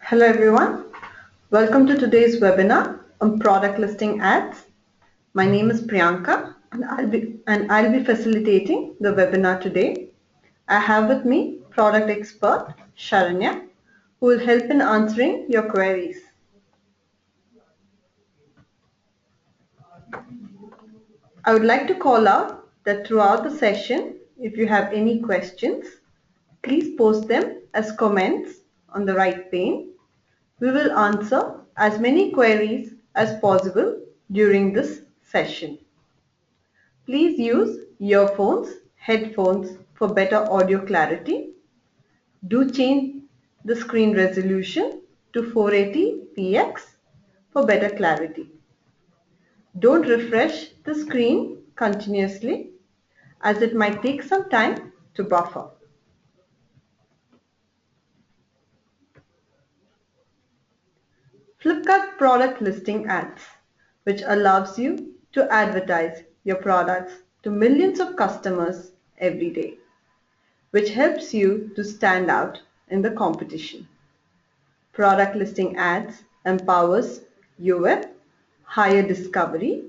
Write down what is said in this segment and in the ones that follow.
Hello everyone, welcome to today's webinar on product listing ads. My name is Priyanka and I'll be facilitating the webinar today. I have with me product expert Sharanya who will help in answering your queries. I would like to call out that throughout the session, if you have any questions, please post them as comments on the right pane. We will answer as many queries as possible during this session. Please use earphones, headphones for better audio clarity. Do change the screen resolution to 480px for better clarity. Don't refresh the screen continuously as it might take some time to buffer. Flipkart product listing ads, which allows you to advertise your products to millions of customers every day, which helps you to stand out in the competition. Product listing ads empowers you with higher discovery.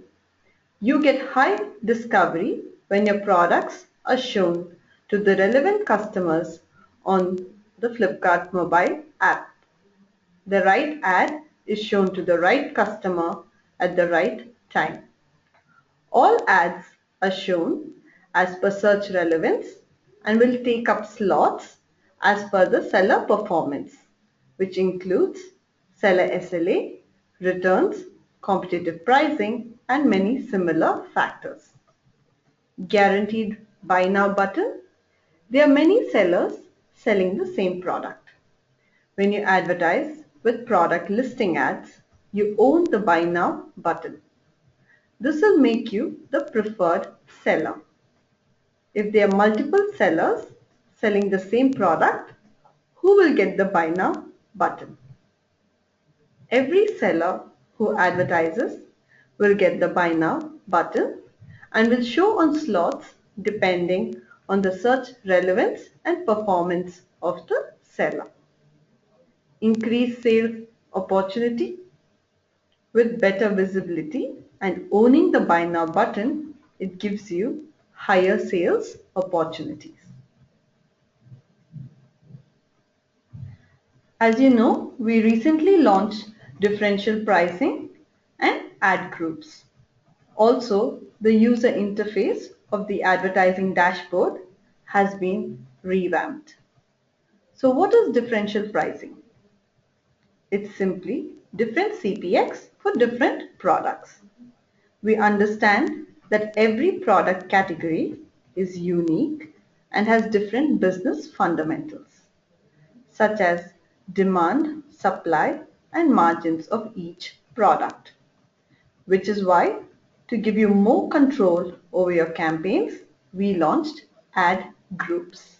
You get high discovery when your products are shown to the relevant customers on the Flipkart mobile app. The right ad is shown to the right customer at the right time. All ads are shown as per search relevance and will take up slots as per the seller performance, which includes seller SLA, returns, competitive pricing, and many similar factors. Guaranteed buy now button. There are many sellers selling the same product. When you advertise with product listing ads, you own the buy now button. This will make you the preferred seller. If there are multiple sellers selling the same product, who will get the buy now button? Every seller who advertises will get the buy now button and will show on slots depending on the search relevance and performance of the seller. Increase sales opportunity. With better visibility and owning the buy now button, it gives you higher sales opportunities. As you know, we recently launched differential pricing and ad groups. Also, the user interface of the advertising dashboard has been revamped. So what is differential pricing? It's simply different CPX for different products. We understand that every product category is unique and has different business fundamentals, such as demand, supply, and margins of each product, which is why, to give you more control over your campaigns, we launched ad groups.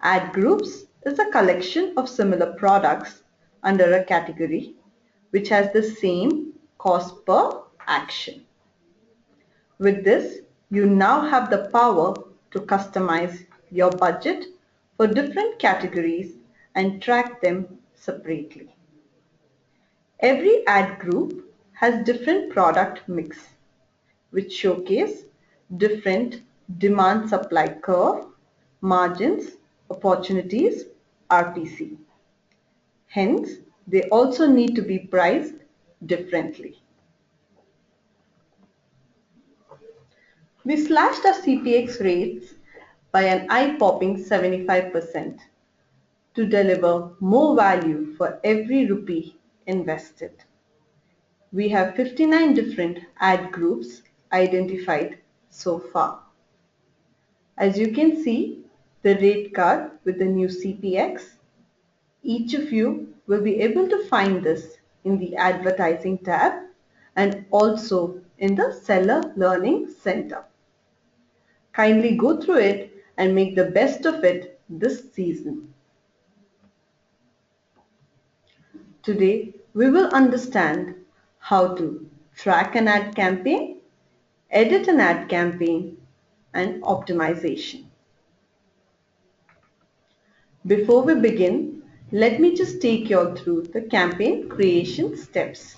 Ad groups is a collection of similar products under a category which has the same cost per action. With this, you now have the power to customize your budget for different categories and track them separately. Every ad group has different product mix, which showcase different demand supply curve, margins, opportunities, RPC. Hence, they also need to be priced differently. We slashed our CPX rates by an eye-popping 75% to deliver more value for every rupee invested. We have 59 different ad groups identified so far. As you can see, the rate card with the new CPX, each of you will be able to find this in the advertising tab and also in the seller learning center. Kindly go through it and make the best of it this season. Today, we will understand how to track an ad campaign, edit an ad campaign, and optimization. Before we begin, Let me just take you all through the campaign creation steps.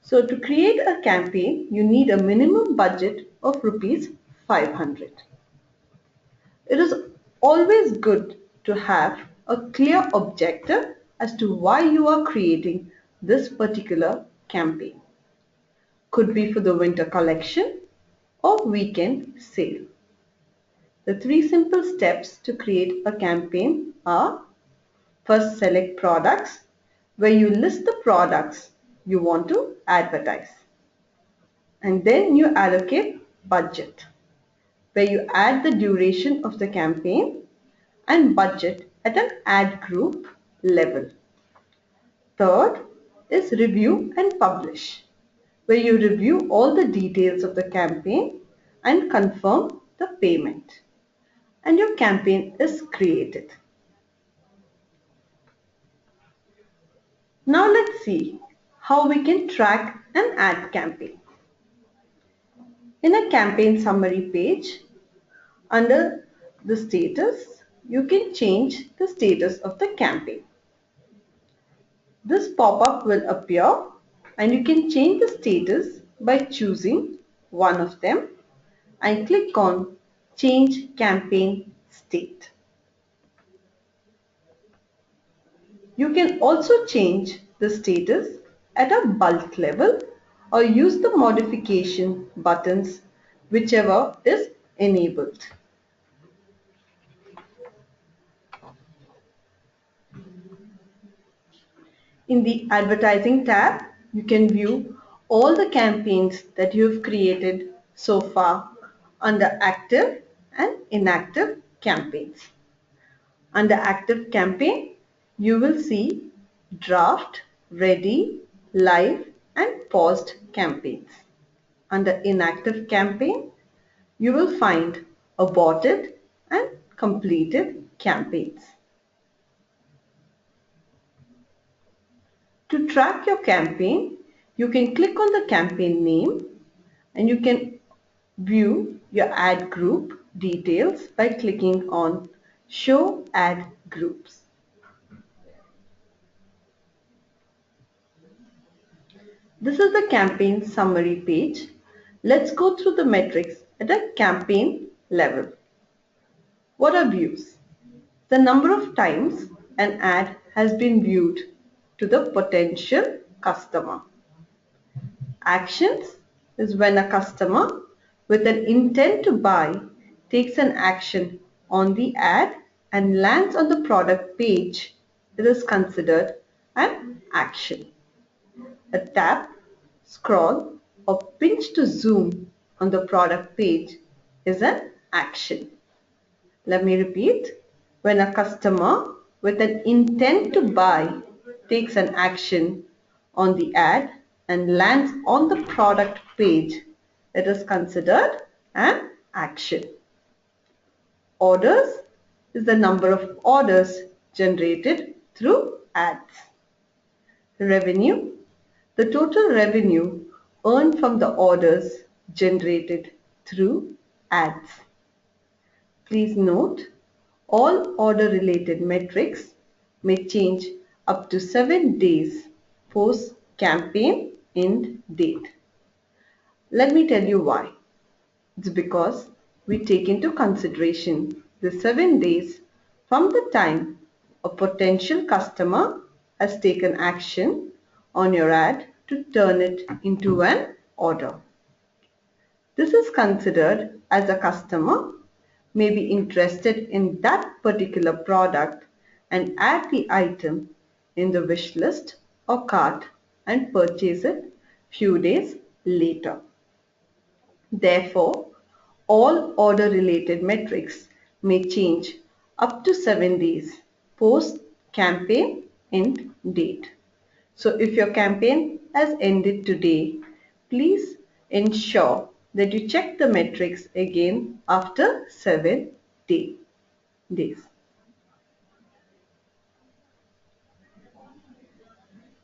So to create a campaign, you need a minimum budget of rupees 500. It is always good to have a clear objective as to why you are creating this particular campaign. Could be for the winter collection or weekend sale. The three simple steps to create a campaign are: first, select products, where you list the products you want to advertise. And then you allocate budget, where you add the duration of the campaign and budget at an ad group level. Third is review and publish, where you review all the details of the campaign and confirm the payment. And your campaign is created. Now let's see how we can track an ad campaign. In a campaign summary page, under the status, you can change the status of the campaign. This pop-up will appear and you can change the status by choosing one of them and click on Change Campaign State. You can also change the status at a bulk level or use the modification buttons, whichever is enabled. In the Advertising tab, you can view all the campaigns that you have created so far under Active and Inactive campaigns. Under Active campaign, you will see Draft, Ready, Live and Paused campaigns. Under Inactive campaign, you will find Aborted and Completed campaigns. To track your campaign, you can click on the campaign name and you can view your ad group details by clicking on Show Ad Groups. This is the campaign summary page. Let's go through the metrics at a campaign level. What are views? The number of times an ad has been viewed to the potential customer. Actions is when a customer with an intent to buy takes an action on the ad and lands on the product page. It is considered an action. A tap, scroll or pinch to zoom on the product page is an action. Let me repeat. When a customer with an intent to buy takes an action on the ad and lands on the product page, it is considered an action. Orders is the number of orders generated through ads. Revenue, the total revenue earned from the orders generated through ads. Please note, all order-related metrics may change up to 7 days post-campaign end date. Let me tell you why. It's because we take into consideration the 7 days from the time a potential customer has taken action on your ad to turn it into an order. This is considered as a customer may be interested in that particular product and add the item in the wish list or cart and purchase it few days later. Therefore, all order related metrics may change up to 7 days post campaign end date. So if your campaign has ended today, please ensure that you check the metrics again after 7 days.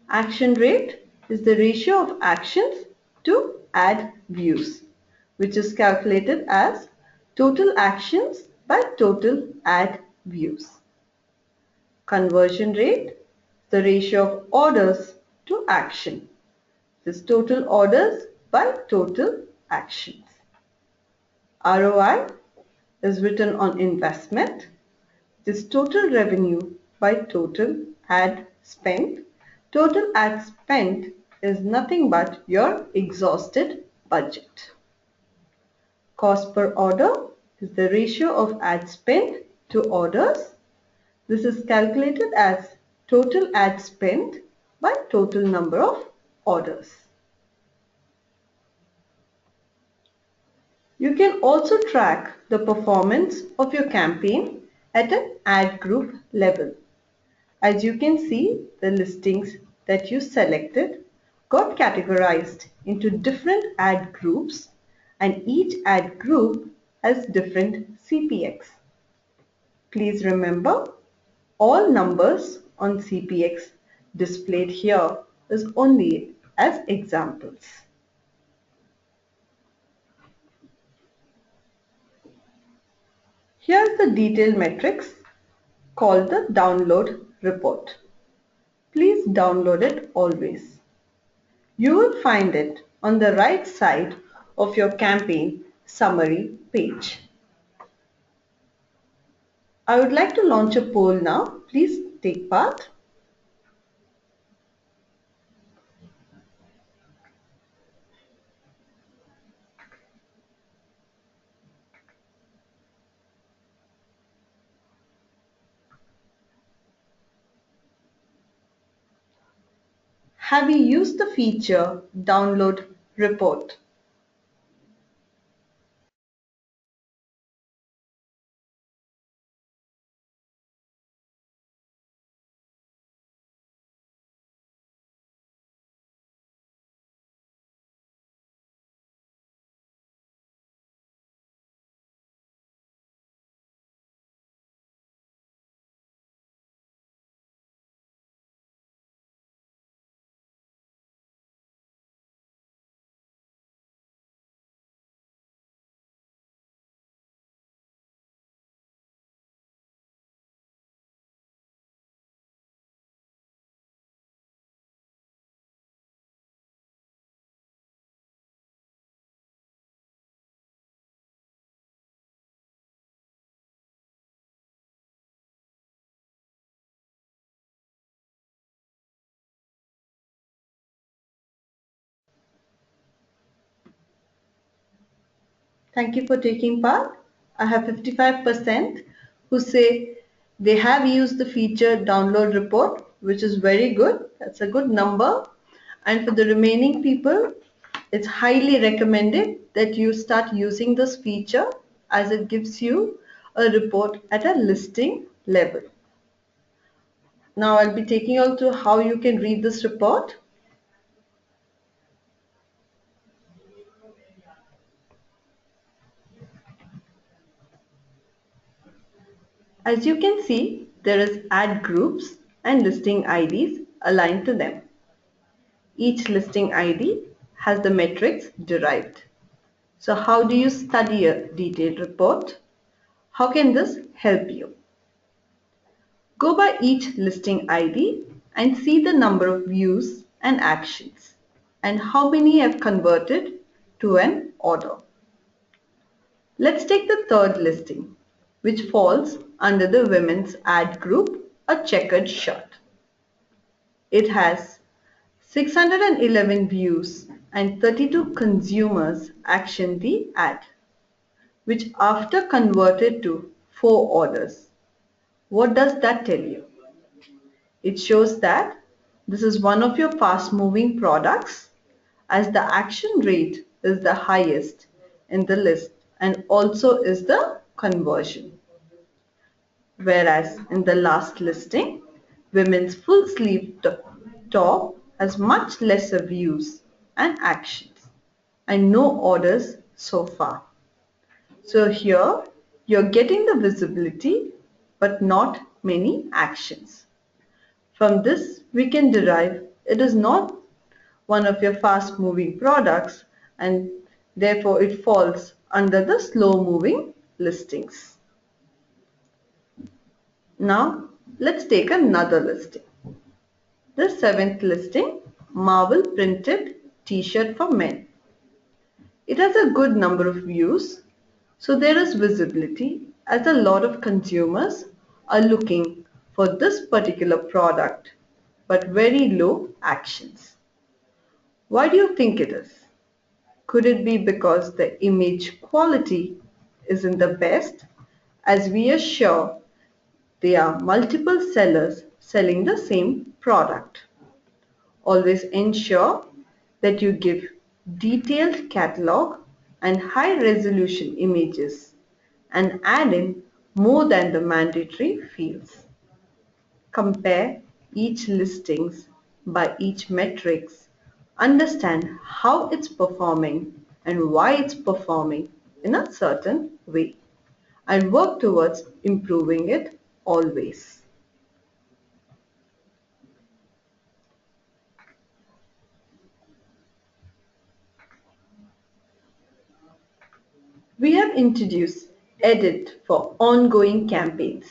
Action rate is the ratio of actions to ad views, which is calculated as total actions by total ad views. Conversion rate, the ratio of orders to action. This is total orders by total actions. ROI is return on investment. This total revenue by total ad spent. Total ad spent is nothing but your exhausted budget. Cost per order is the ratio of ad spent to orders. This is calculated as total ad spent by total number of orders. You can also track the performance of your campaign at an ad group level. As you can see, the listings that you selected got categorized into different ad groups, and each ad group has different CPX. Please remember, all numbers on CPX displayed here is only as examples. Here is the detailed metrics called the download report. Please download it always. You will find it on the right side of your campaign summary page. I would like to launch a poll now. Please take part. Have you used the feature download report? Thank you for taking part. I have 55% who say they have used the feature download report, which is very good. That's a good number. And for the remaining people, it's highly recommended that you start using this feature as it gives you a report at a listing level. Now I'll be taking you to how you can read this report. As you can see, there is ad groups and listing IDs aligned to them. Each listing ID has the metrics derived. So how do you study a detailed report? How can this help you? Go by each listing ID and see the number of views and actions and how many have converted to an order. Let's take the third listing, which falls under the women's ad group, a checkered shirt. It has 611 views and 32 consumers actioned the ad, which after converted to 4 orders. What does that tell you? It shows that this is one of your fast moving products, as the action rate is the highest in the list and also is the conversion. Whereas in the last listing, women's full sleeve top has much lesser views and actions and no orders so far. So here you're getting the visibility but not many actions. From this we can derive it is not one of your fast moving products and therefore it falls under the slow moving listings. Now Let's take another listing. The seventh listing, Marvel printed t-shirt for men. It has a good number of views, so there is visibility as a lot of consumers are looking for this particular product, but very low actions. Why do you think it is? Could it be because the image quality isn't the best, as we are sure there are multiple sellers selling the same product? Always ensure that you give detailed catalog and high resolution images and add in more than the mandatory fields. Compare each listings by each metrics, understand how it's performing and why it's performing in a certain way, and work towards improving it always. We have introduced Edit for ongoing campaigns.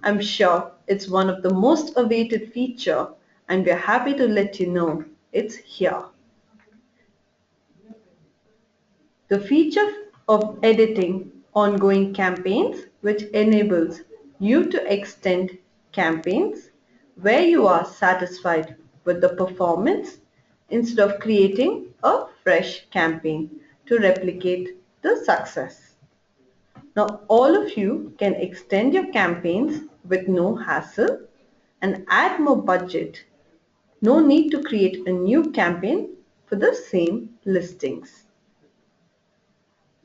I'm sure it's one of the most awaited feature and we're happy to let you know it's here. The feature of editing ongoing campaigns, which enables you to extend campaigns where you are satisfied with the performance instead of creating a fresh campaign to replicate the success. Now all of you can extend your campaigns with no hassle and add more budget. No need to create a new campaign for the same listings.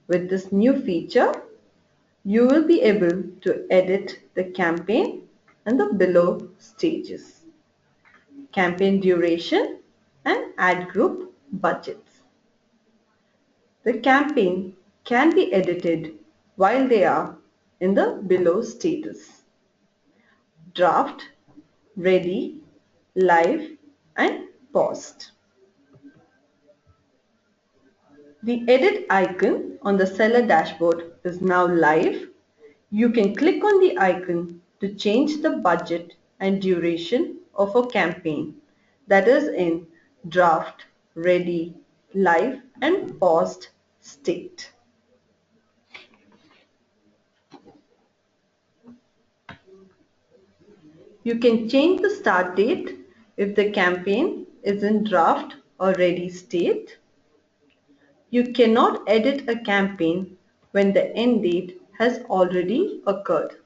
With this new feature, you will be able to edit the campaign and the below stages, campaign duration and ad group budgets. The campaign can be edited while they are in the below status: draft, ready, live and paused. The edit icon on the seller dashboard is now live. You can click on the icon to change the budget and duration of a campaign that is in draft, ready, live and paused state. You can change the start date if the campaign is in draft or ready state. You cannot edit a campaign when the end date has already occurred,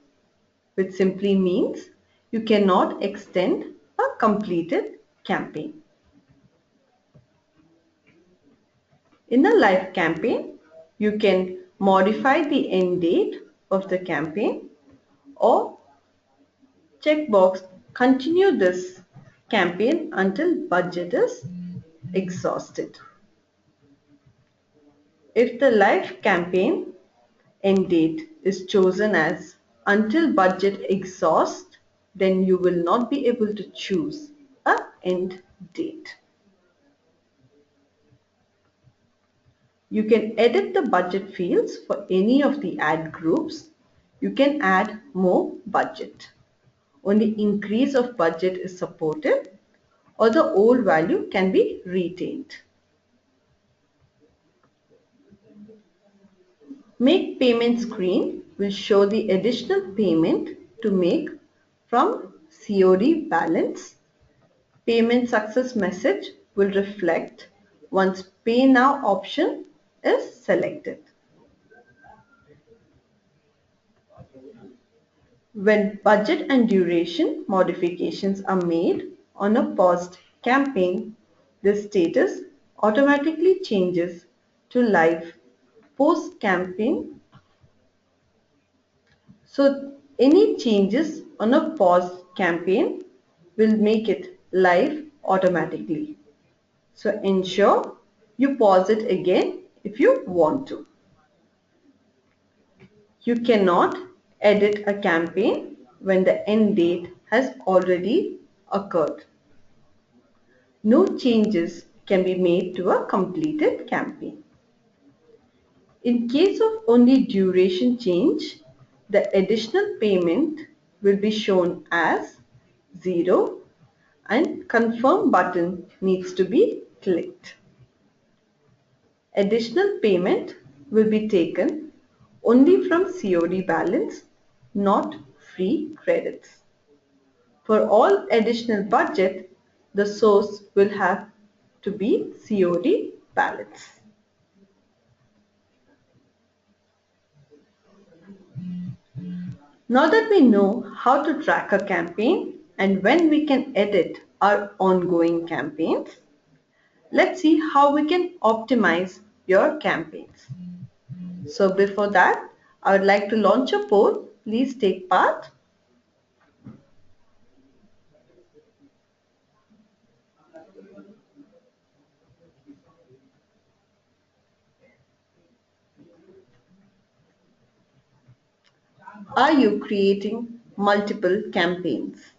which simply means you cannot extend a completed campaign. In a live campaign, you can modify the end date of the campaign or checkbox continue this campaign until budget is exhausted. If the live campaign end date is chosen as until budget exhaust, then you will not be able to choose a end date. You can edit the budget fields for any of the ad groups. You can add more budget. Only increase of budget is supported or the old value can be retained. Make payment screen will show the additional payment to make from COD balance. Payment success message will reflect once pay now option is selected. When budget and duration modifications are made on a paused campaign, the status automatically changes to live post-campaign. So any changes on a paused campaign will make it live automatically. So ensure you pause it again if you want to. You cannot edit a campaign when the end date has already occurred. No changes can be made to a completed campaign. In case of only duration change, the additional payment will be shown as 0 and confirm button needs to be clicked. Additional payment will be taken only from COD balance, not free credits. For all additional budget, the source will have to be COD balance. Now that we know how to track a campaign and when we can edit our ongoing campaigns, let's see how we can optimize your campaigns. So before that, I would like to launch a poll. Please take part. Are you creating multiple campaigns?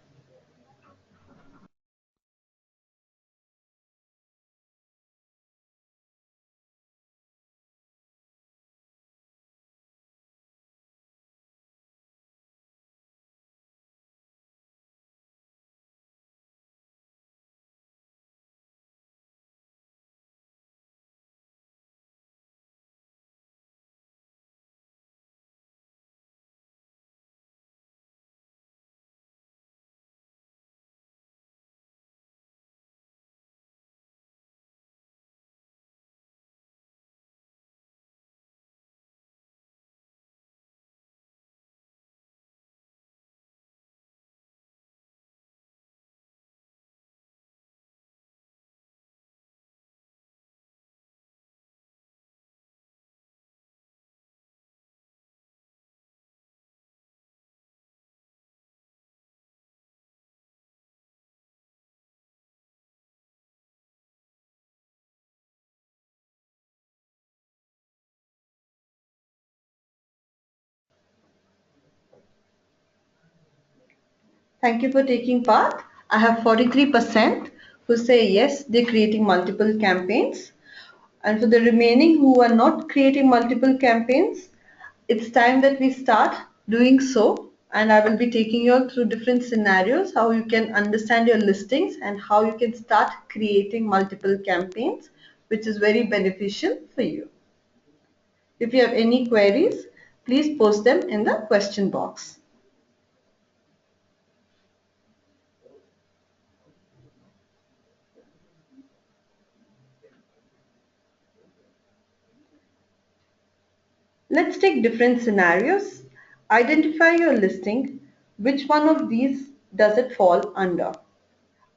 Thank you for taking part. I have 43% who say yes, they're creating multiple campaigns. And for the remaining who are not creating multiple campaigns, it's time that we start doing so. And I will be taking you all through different scenarios, how you can understand your listings and how you can start creating multiple campaigns, which is very beneficial for you. If you have any queries, please post them in the question box. Let's take different scenarios. Identify your listing. Which one of these does it fall under?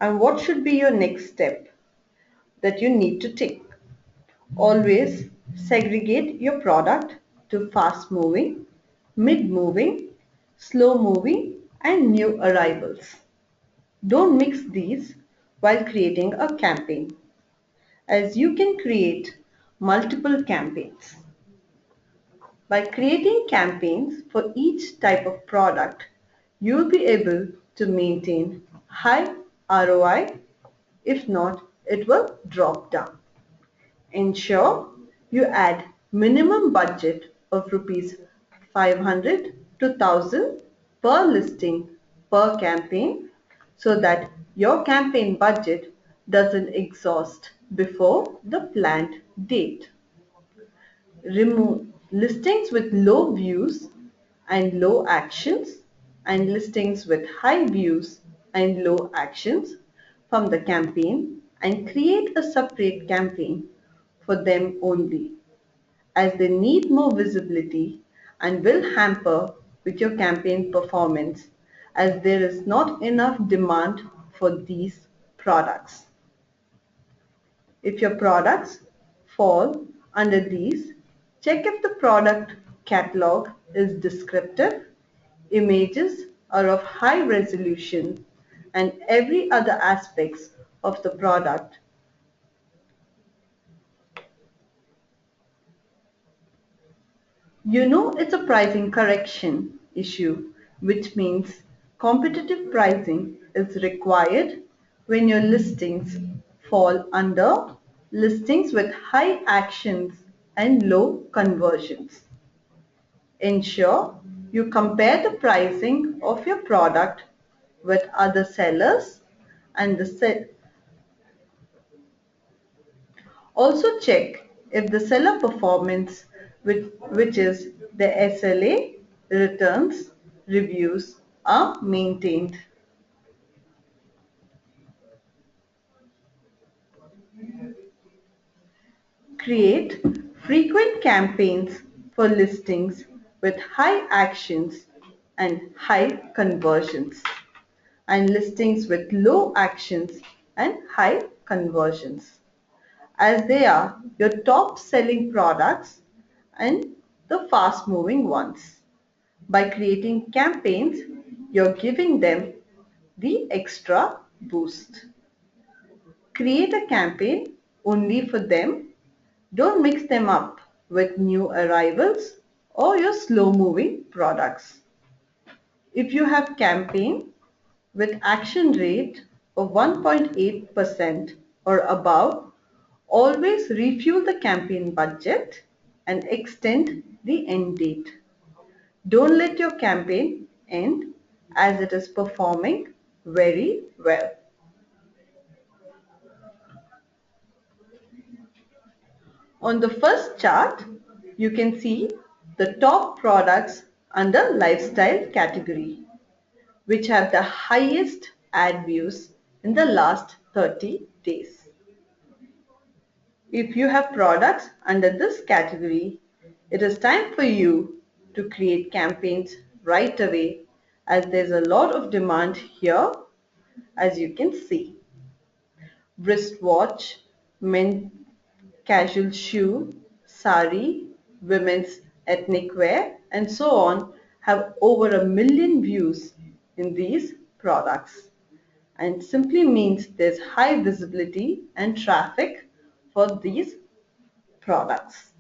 And what should be your next step that you need to take? Always segregate your product to fast moving, mid moving, slow moving, and new arrivals. Don't mix these while creating a campaign, as you can create multiple campaigns. By creating campaigns for each type of product, you will be able to maintain high ROI. If not, it will drop down. Ensure you add minimum budget of rupees 500 to 1000 per listing per campaign so that your campaign budget doesn't exhaust before the planned date. Remove listings with low views and low actions and listings with high views and low actions from the campaign and create a separate campaign for them only, as they need more visibility and will hamper with your campaign performance as there is not enough demand for these products. If your products fall under these, check if the product catalog is descriptive, images are of high resolution, and every other aspects of the product. You know it's a pricing correction issue, which means competitive pricing is required when your listings fall under listings with high actions and low conversions. Ensure You compare the pricing of your product with other sellers and also check if the seller performance, which is the SLA, returns, reviews are maintained. Create frequent campaigns for listings with high actions and high conversions, and listings with low actions and high conversions, as they are your top selling products and the fast moving ones. By creating campaigns, you're giving them the extra boost. Create a campaign only for them. Don't mix them up with new arrivals or your slow moving products. If you have campaign with action rate of 1.8% or above, always refuel the campaign budget and extend the end date. Don't let your campaign end as it is performing very well. On the first chart, you can see the top products under lifestyle category, which have the highest ad views in the last 30 days. If you have products under this category, it is time for you to create campaigns right away, as there's a lot of demand here, as you can see. Wristwatch, men casual shoe, sari, women's ethnic wear, and so on have over 1 million views in these products, and simply means there's high visibility and traffic for these products.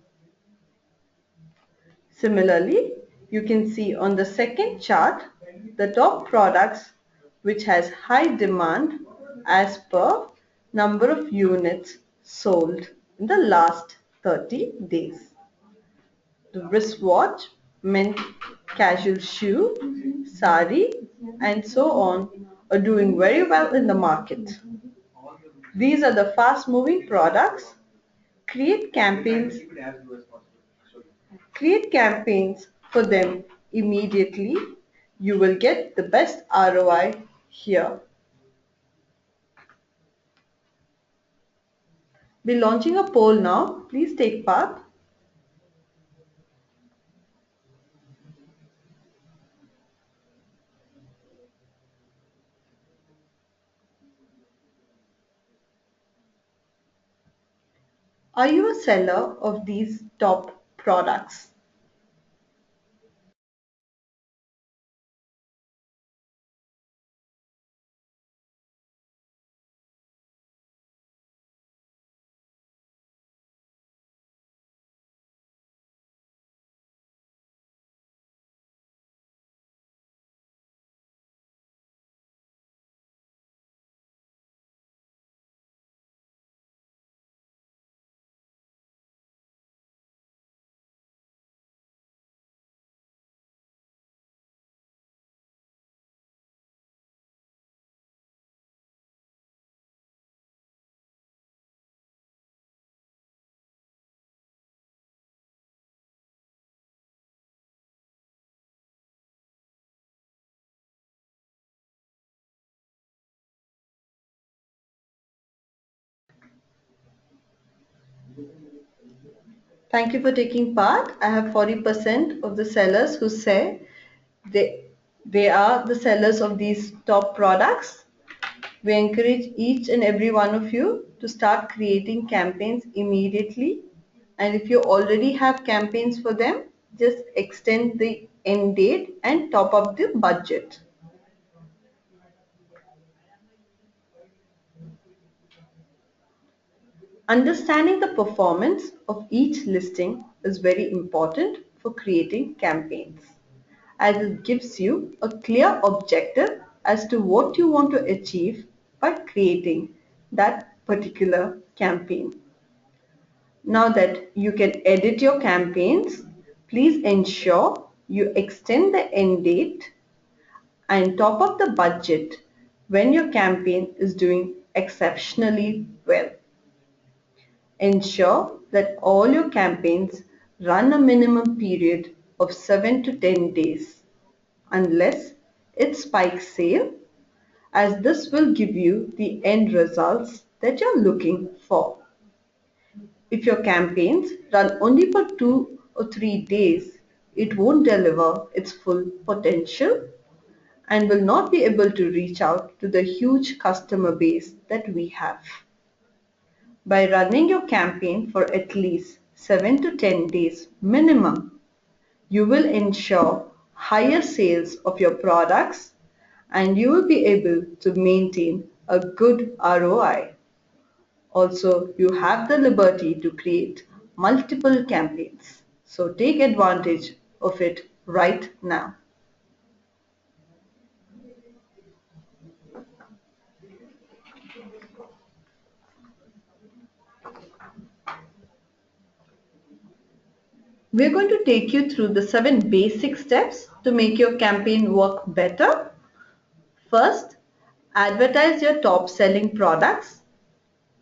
Similarly, you can see on the second chart the top products which has high demand as per number of units sold in the last 30 days. The wristwatch, men casual shoe, sari, and so on are doing very well in the market. These are the fast moving products. Create campaigns Create campaigns for them immediately. You will get the best ROI here. We're launching a poll now. Please take part. Are you a seller of these top products? Thank you for taking part. I have 40% of the sellers who say they, they are the sellers of these top products. We encourage each and every one of you to start creating campaigns immediately. And if you already have campaigns for them, just extend the end date and top up the budget. Understanding the performance of each listing is very important for creating campaigns, as it gives you a clear objective as to what you want to achieve by creating that particular campaign. Now that you can edit your campaigns, please ensure you extend the end date and top up the budget when your campaign is doing exceptionally well. Ensure that all your campaigns run a minimum period of 7 to 10 days, unless it's spike sale, as this will give you the end results that you're looking for. If your campaigns run only for 2 or 3 days, it won't deliver its full potential and will not be able to reach out to the huge customer base that we have. By running your campaign for at least 7 to 10 days minimum, you will ensure higher sales of your products and you will be able to maintain a good ROI. Also, you have the liberty to create multiple campaigns. So take advantage of it right now. We're going to take you through the 7 basic steps to make your campaign work better. First, advertise your top selling products.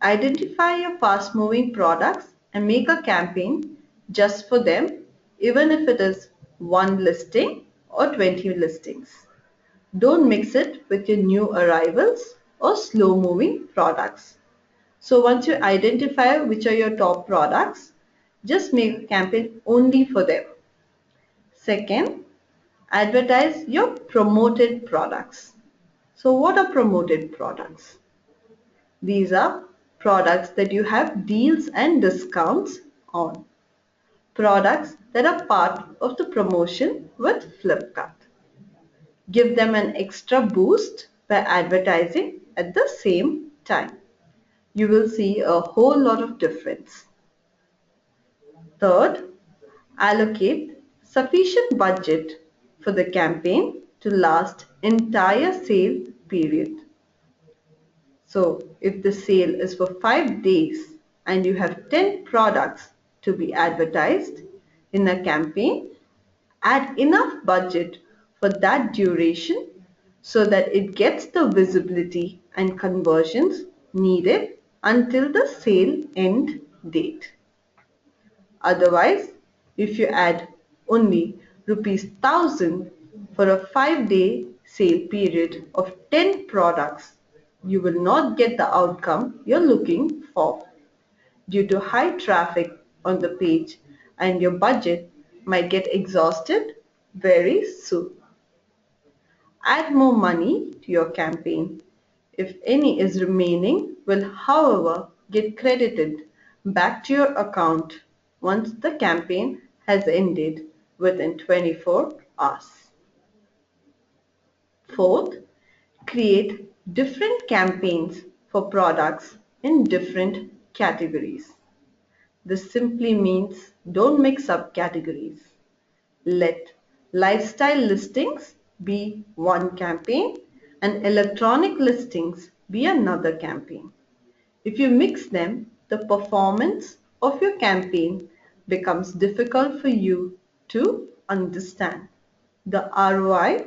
Identify your fast moving products and make a campaign just for them, even if it is one listing or 20 listings. Don't mix it with your new arrivals or slow moving products. So once you identify which are your top products, just make a campaign only for them. Second, advertise your promoted products. So what are promoted products? These are products that you have deals and discounts on. Products that are part of the promotion with Flipkart. Give them an extra boost by advertising at the same time. You will see a whole lot of difference. Third, allocate sufficient budget for the campaign to last entire sale period. So if the sale is for 5 days and you have 10 products to be advertised in a campaign, add enough budget for that duration so that it gets the visibility and conversions needed until the sale end date. Otherwise, if you add only rupees 1000 for a 5-day sale period of 10 products, you will not get the outcome you're looking for due to high traffic on the page and your budget might get exhausted very soon. Add more money to your campaign. If any is remaining, will however get credited back to your account once the campaign has ended within 24 hours. Fourth, create different campaigns for products in different categories. This simply means don't mix up categories. Let lifestyle listings be one campaign and electronic listings be another campaign. If you mix them, the performance of your campaign becomes difficult for you to understand. The ROI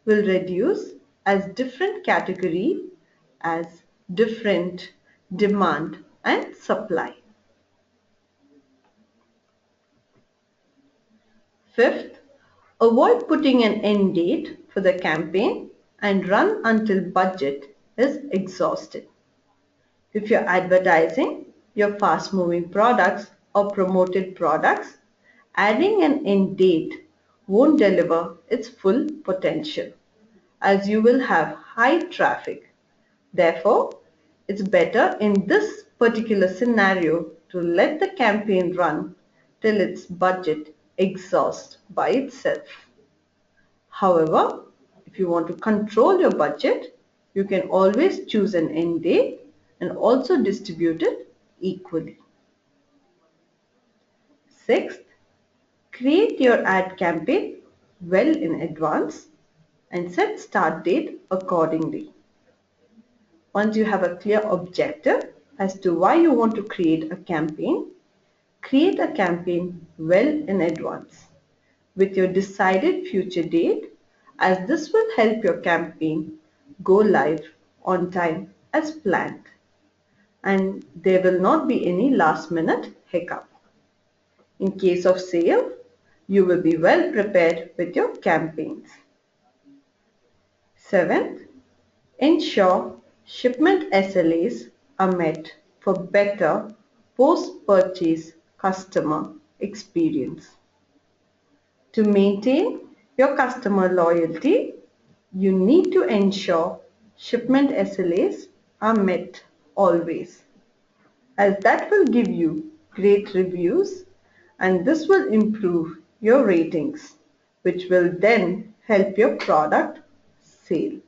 will reduce as different category as different demand and supply. Fifth, avoid putting an end date for the campaign and run until budget is exhausted. If you're advertising your fast moving products or promoted products, adding an end date won't deliver its full potential as you will have high traffic. Therefore, it's better in this particular scenario to let the campaign run till its budget exhausts by itself. However, if you want to control your budget, you can always choose an end date and also distribute it equally. Sixth, create your ad campaign well in advance and set start date accordingly. Once you have a clear objective as to why you want to create a campaign well in advance. with your decided future date, as this will help your campaign go live on time as planned, and there will not be any last minute hiccup. In case of sale, you will be well prepared with your campaigns. Seventh, ensure shipment SLAs are met for better post-purchase customer experience. To maintain your customer loyalty, you need to ensure shipment SLAs are met always, as that will give you great reviews and this will improve your ratings, which will then help your product sale.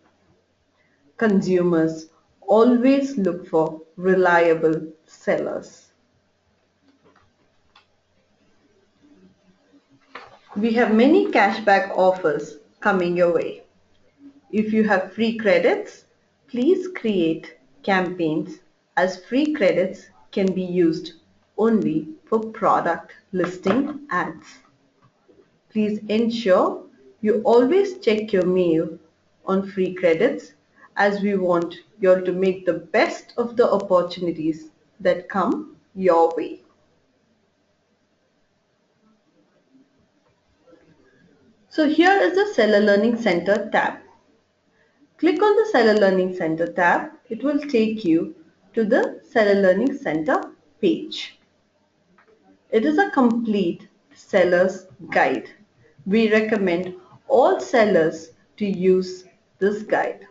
Consumers always look for reliable sellers. We have many cashback offers coming your way. If you have free credits, please create campaigns, as free credits can be used only for product listing ads. Please ensure you always check your mail on free credits, as we want you all to make the best of the opportunities that come your way. So here is the Seller Learning Center tab. Click on the Seller Learning Center tab. It will take you to the Seller Learning Center page. It is a complete seller's guide. We recommend all sellers to use this guide.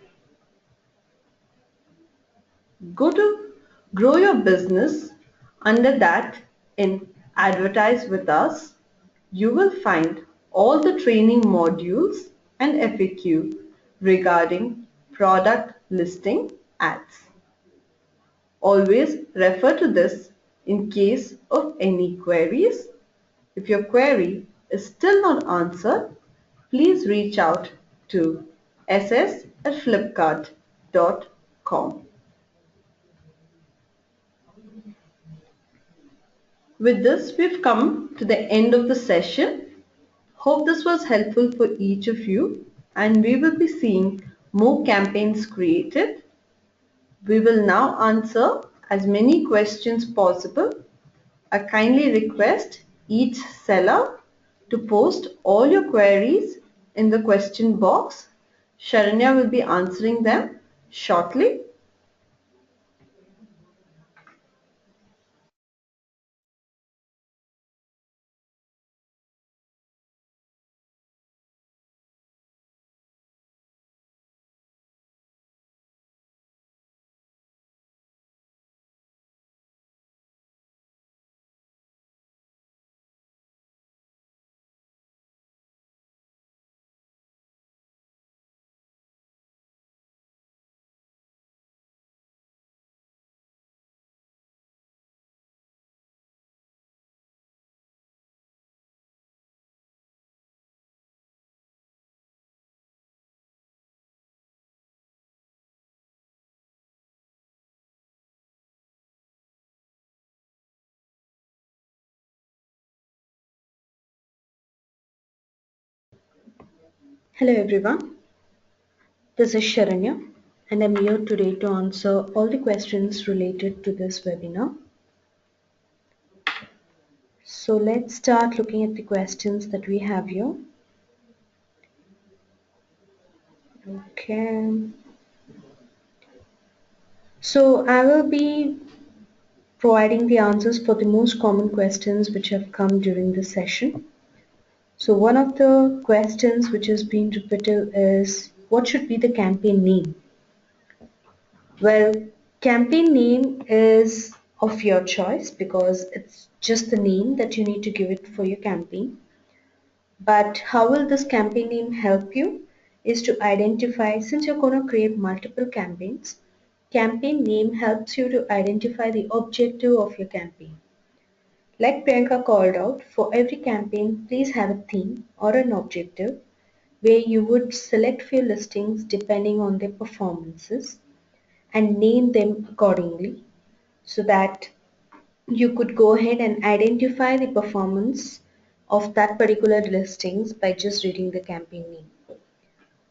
Go to Grow Your Business. Under that, in Advertise with Us, you will find all the training modules and FAQ regarding product listing ads. Always refer to this in case of any queries. If your query is still not answered, please reach out to ss@flipkart.com. With this, we've come to the end of the session. Hope this was helpful for each of you, and we will be seeing more campaigns created. We will now answer as many questions possible. I kindly request each seller to post all your queries in the question box. Sharanya will be answering them shortly. Hello everyone, this is Sharanya and I'm here today to answer all the questions related to this webinar. So let's start looking at the questions that we have here. Okay. So I will be providing the answers for the most common questions which have come during this session. So one of the questions which has been repeated is, what should be the campaign name? Well, campaign name is of your choice because it's just the name that you need to give it for your campaign. But how will this campaign name help you is to identify, since you're going to create multiple campaigns, campaign name helps you to identify the objective of your campaign. Like Priyanka called out, for every campaign, please have a theme or an objective where you would select for your listings depending on their performances and name them accordingly so that you could go ahead and identify the performance of that particular listings by just reading the campaign name.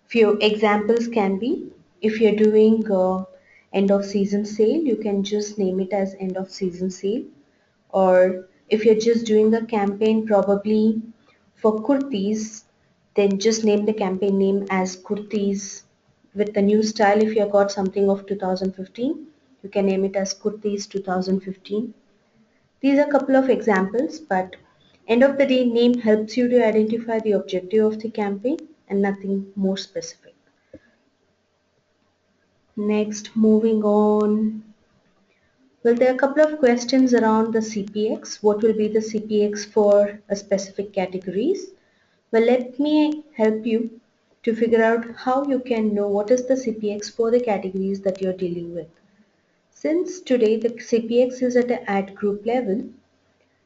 Few examples can be, if you're doing end of season sale, you can just name it as end of season sale. Or if you're just doing a campaign probably for kurtis, then just name the campaign name as kurtis with the new style. If you got something of 2015, you can name it as kurtis 2015. These are a couple of examples, but end of the day, name helps you to identify the objective of the campaign and nothing more specific. Next, moving on. Well, there are a couple of questions around the CPX. What will be the CPX for a specific categories? Well, let me help you to figure out how you can know what is the CPX for the categories that you're dealing with. Since today the CPX is at an ad group level,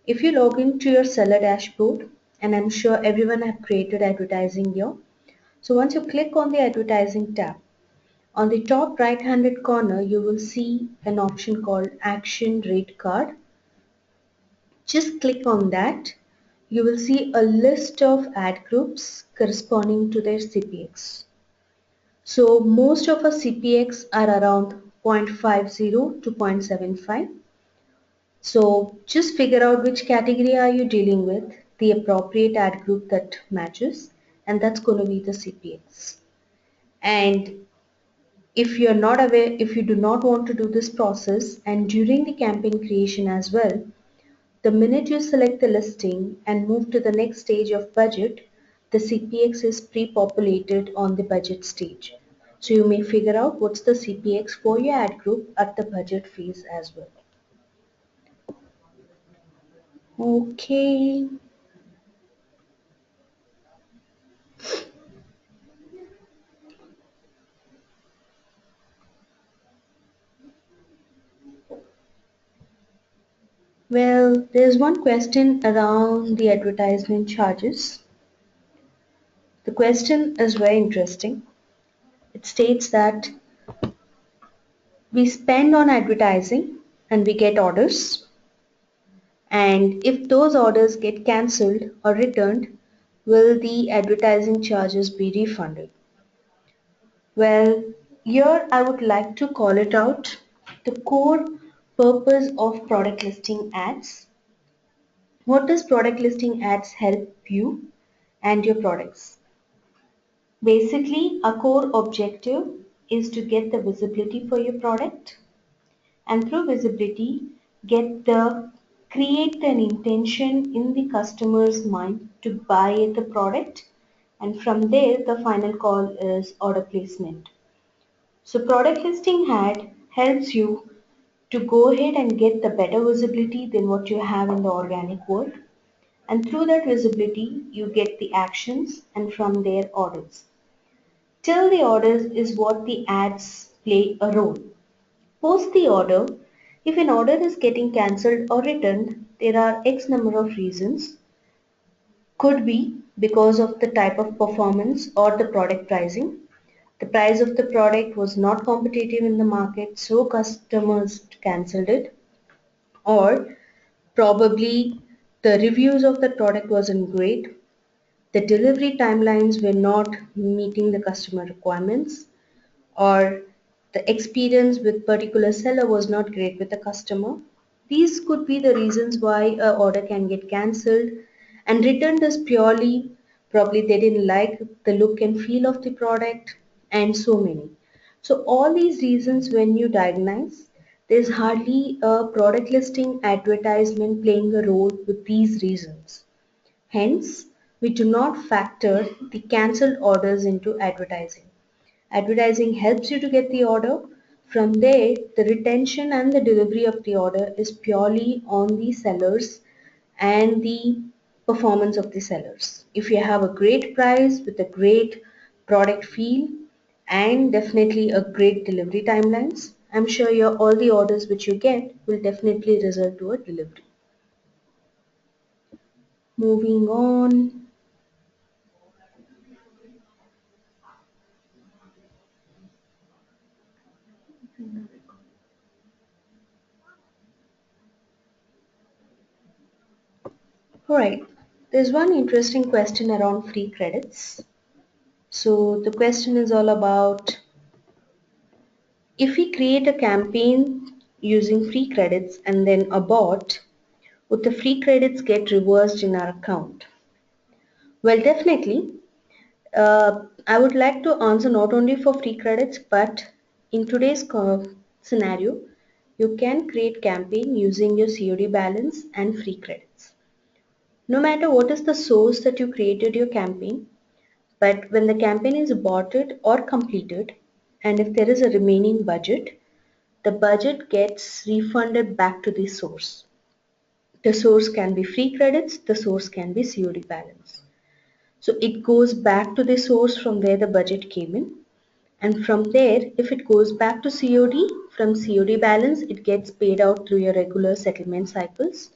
if you log into your seller dashboard, and I'm sure everyone have created advertising here. So once you click on the advertising tab, on the top right handed corner, you will see an option called Action Rate Card. Just click on that. You will see a list of ad groups corresponding to their CPX. So most of our CPX are around 0.50 to 0.75. So just figure out which category are you dealing with, the appropriate ad group that matches, and that's going to be the CPX. And if you're not aware, if you do not want to do this process and during the campaign creation as well, the minute you select the listing and move to the next stage of budget, the CPX is pre-populated on the budget stage. So you may figure out what's the CPX for your ad group at the budget phase as well. Okay. Well, there's one question around the advertisement charges. The question is very interesting. It states that we spend on advertising and we get orders, and if those orders get cancelled or returned, will the advertising charges be refunded? Well, here I would like to call it out. The core purpose of product listing ads. What does product listing ads help you and your products? Basically, a core objective is to get the visibility for your product, and through visibility get the create an intention in the customer's mind to buy the product, and from there the final call is order placement. So product listing ad helps you to go ahead and get the better visibility than what you have in the organic world, and through that visibility you get the actions and from there orders. Till the orders is what the ads play a role. Post the order, if an order is getting cancelled or returned, there are X number of reasons. Could be because of the type of performance or the product pricing. The price of the product was not competitive in the market, so customers cancelled it. Or probably the reviews of the product wasn't great. The delivery timelines were not meeting the customer requirements, or the experience with particular seller was not great with the customer. These could be the reasons why a order can get cancelled, and returned is purely probably they didn't like the look and feel of the product, and so many. So all these reasons when you diagnose, there's hardly a product listing advertisement playing a role with these reasons. Hence, we do not factor the cancelled orders into advertising. Advertising helps you to get the order. From there, the retention and the delivery of the order is purely on the sellers and the performance of the sellers. If you have a great price with a great product feel and definitely a great delivery timelines, I'm sure all the orders which you get will definitely result to a delivery. Moving on. Alright. There's one interesting question around free credits. So the question is all about, if we create a campaign using free credits and then abort, would the free credits get reversed in our account? Well, definitely. I would like to answer not only for free credits, but in today's scenario, you can create campaign using your COD balance and free credits. No matter what is the source that you created your campaign, but when the campaign is aborted or completed, and if there is a remaining budget, the budget gets refunded back to the source. The source can be free credits, the source can be COD balance. So it goes back to the source from where the budget came in. And from there, if it goes back to COD, from COD balance, it gets paid out through your regular settlement cycles.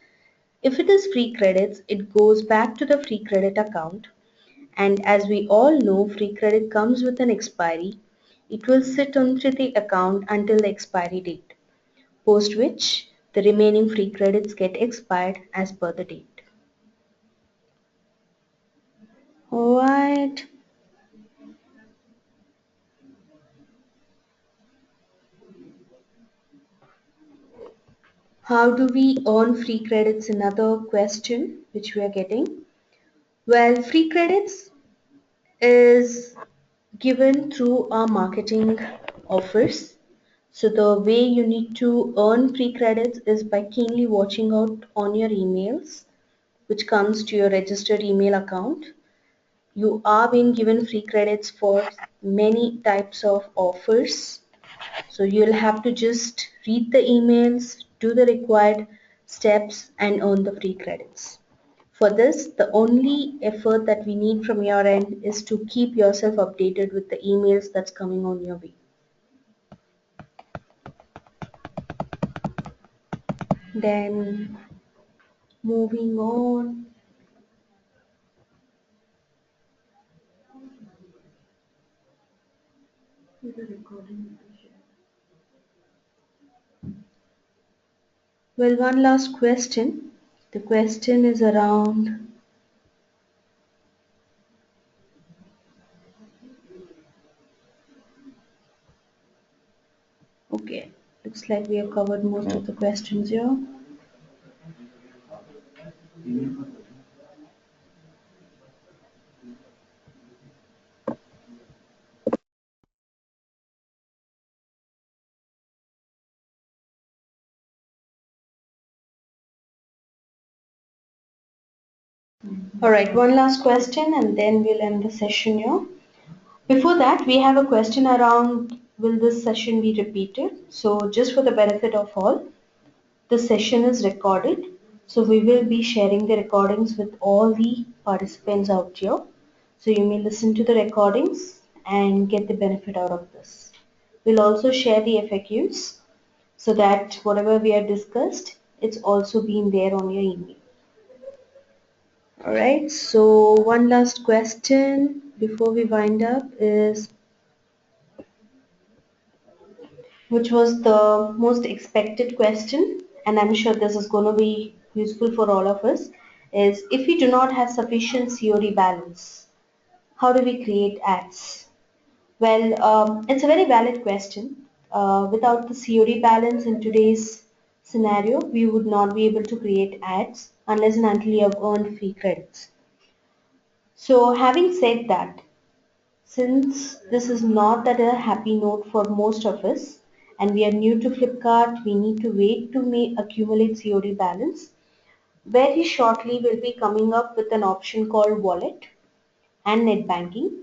If it is free credits, it goes back to the free credit account. And as we all know, free credit comes with an expiry. It will sit onto the account until the expiry date, post which the remaining free credits get expired as per the date. Alright. How do we earn free credits? Another question which we are getting. Well, free credits is given through our marketing offers. So the way you need to earn free credits is by keenly watching out on your emails, which comes to your registered email account. You are being given free credits for many types of offers. So you'll have to just read the emails, do the required steps and earn the free credits. For this, the only effort that we need from your end is to keep yourself updated with the emails that's coming on your way. Then moving on. Well, one last question. The question is around, okay, looks like we have covered most of the questions here. Alright, one last question and then we'll end the session here. Before that, we have a question around, will this session be repeated? So just for the benefit of all, the session is recorded. So we will be sharing the recordings with all the participants out here. So you may listen to the recordings and get the benefit out of this. We'll also share the FAQs so that whatever we have discussed, it's also been there on your email. Alright, so one last question before we wind up is, which was the most expected question, and I'm sure this is going to be useful for all of us, is if we do not have sufficient COD balance, how do we create ads? Well, it's a very valid question. Without the COD balance in today's scenario, we would not be able to create ads unless and until you have earned free credits. So having said that, since this is not at a happy note for most of us and we are new to Flipkart, we need to wait to accumulate COD balance. Very shortly we'll be coming up with an option called wallet and net banking,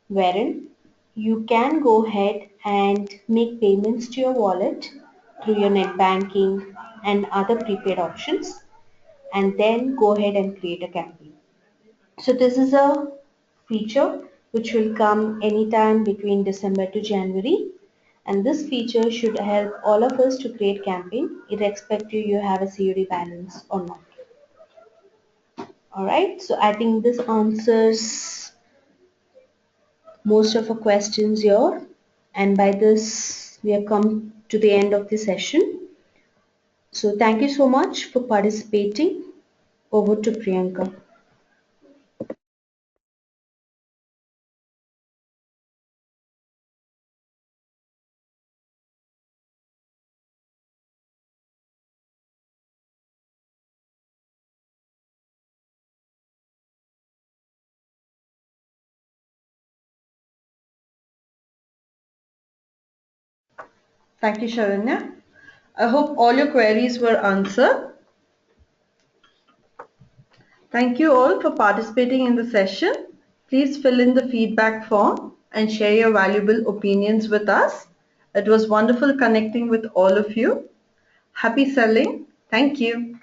wherein you can go ahead and make payments to your wallet through your net banking and other prepaid options, and then go ahead and create a campaign. So this is a feature which will come anytime between December to January, and this feature should help all of us to create campaign irrespective you have a COD balance or not. Alright, so I think this answers most of our questions here, and by this we have come to the end of the session. So thank you so much for participating. Over to Priyanka. Thank you, Sharanya. I hope all your queries were answered. Thank you all for participating in the session. Please fill in the feedback form and share your valuable opinions with us. It was wonderful connecting with all of you. Happy selling. Thank you.